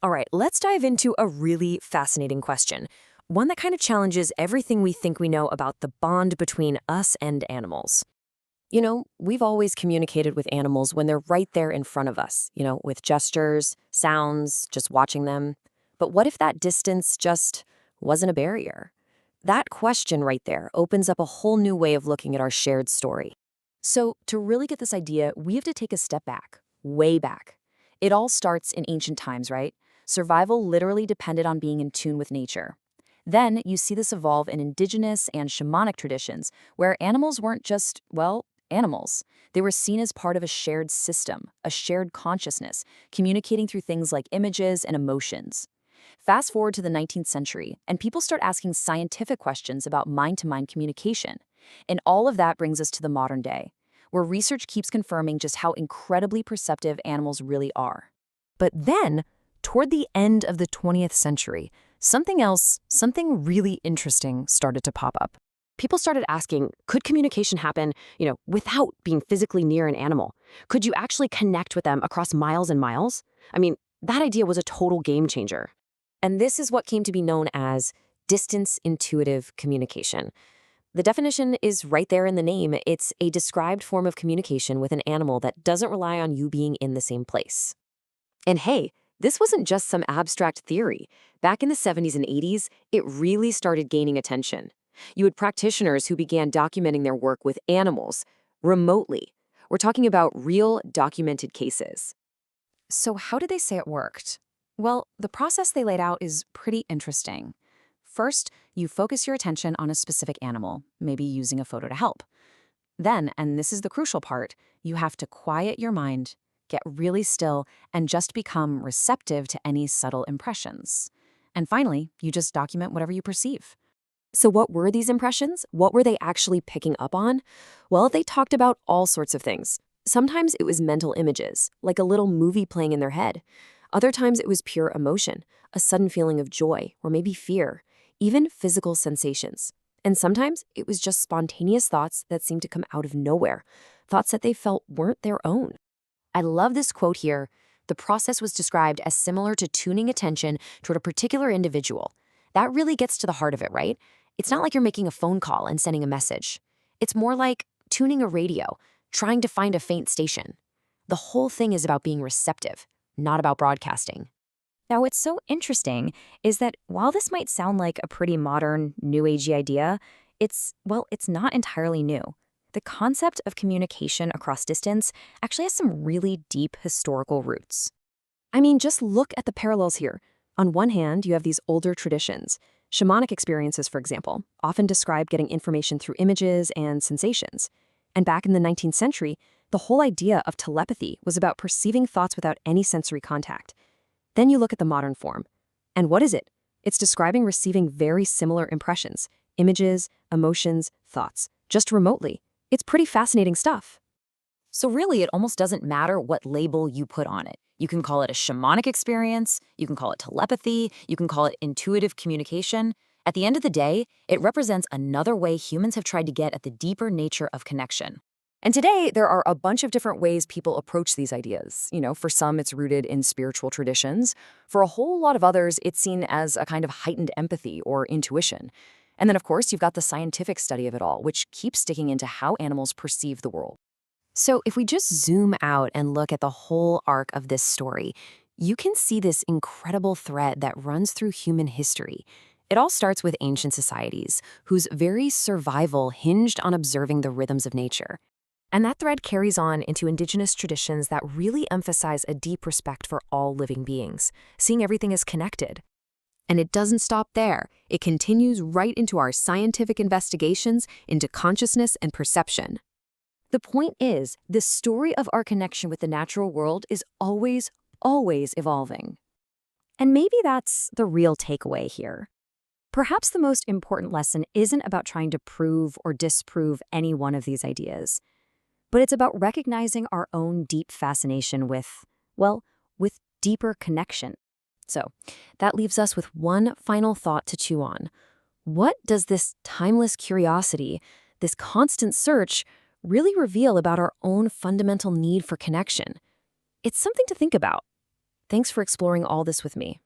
All right, let's dive into a really fascinating question. One that kind of challenges everything we think we know about the bond between us and animals. We've always communicated with animals when they're right there in front of us, with gestures, sounds, just watching them. But what if that distance just wasn't a barrier? That question right there opens up a whole new way of looking at our shared story. So, to really get this idea, we have to take a step back, way back. It all starts in ancient times, right? Survival literally depended on being in tune with nature. Then you see this evolve in indigenous and shamanic traditions, where animals weren't just, well, animals. They were seen as part of a shared system, a shared consciousness, communicating through things like images and emotions. Fast forward to the 19th century, and people start asking scientific questions about mind-to-mind communication. And all of that brings us to the modern day, where research keeps confirming just how incredibly perceptive animals really are. But then, toward the end of the 20th century, something really interesting started to pop up. People started asking, could communication happen, without being physically near an animal? Could you actually connect with them across miles and miles? I mean, that idea was a total game changer. And this is what came to be known as distance intuitive communication. The definition is right there in the name. It's a described form of communication with an animal that doesn't rely on you being in the same place. And hey, this wasn't just some abstract theory. Back in the 70s and 80s, it really started gaining attention. You had practitioners who began documenting their work with animals remotely. We're talking about real documented cases. So how did they say it worked? Well, the process they laid out is pretty interesting. First, you focus your attention on a specific animal, maybe using a photo to help. Then, and this is the crucial part, you have to quiet your mind, get really still, and just become receptive to any subtle impressions. And finally, you just document whatever you perceive. So what were these impressions? What were they actually picking up on? Well, they talked about all sorts of things. Sometimes it was mental images, like a little movie playing in their head. Other times it was pure emotion, a sudden feeling of joy, or maybe fear, even physical sensations. And sometimes it was just spontaneous thoughts that seemed to come out of nowhere, thoughts that they felt weren't their own. I love this quote here. The process was described as similar to tuning attention toward a particular individual. That really gets to the heart of it, right? It's not like you're making a phone call and sending a message. It's more like tuning a radio, trying to find a faint station. The whole thing is about being receptive, not about broadcasting. Now, what's so interesting is that while this might sound like a pretty modern, new agey idea, it's not entirely new. The concept of communication across distance actually has some really deep historical roots. I mean, just look at the parallels here. On one hand, you have these older traditions. Shamanic experiences, for example, often describe getting information through images and sensations. And back in the 19th century, the whole idea of telepathy was about perceiving thoughts without any sensory contact. Then you look at the modern form. And what is it? It's describing receiving very similar impressions, images, emotions, thoughts, just remotely. It's pretty fascinating stuff. So really, it almost doesn't matter what label you put on it. You can call it a shamanic experience, you can call it telepathy, you can call it intuitive communication. At the end of the day, it represents another way humans have tried to get at the deeper nature of connection. And today, there are a bunch of different ways people approach these ideas. For some, it's rooted in spiritual traditions. For a whole lot of others, it's seen as a kind of heightened empathy or intuition. And then, of course, you've got the scientific study of it all, which keeps sticking into how animals perceive the world. So if we just zoom out and look at the whole arc of this story, you can see this incredible thread that runs through human history. It all starts with ancient societies, whose very survival hinged on observing the rhythms of nature. And that thread carries on into indigenous traditions that really emphasize a deep respect for all living beings, seeing everything as connected. And it doesn't stop there. It continues right into our scientific investigations into consciousness and perception. The point is, the story of our connection with the natural world is always evolving. And maybe that's the real takeaway here. Perhaps the most important lesson isn't about trying to prove or disprove any one of these ideas, but it's about recognizing our own deep fascination with deeper connection. So that leaves us with one final thought to chew on. What does this timeless curiosity, this constant search, really reveal about our own fundamental need for connection? It's something to think about. Thanks for exploring all this with me.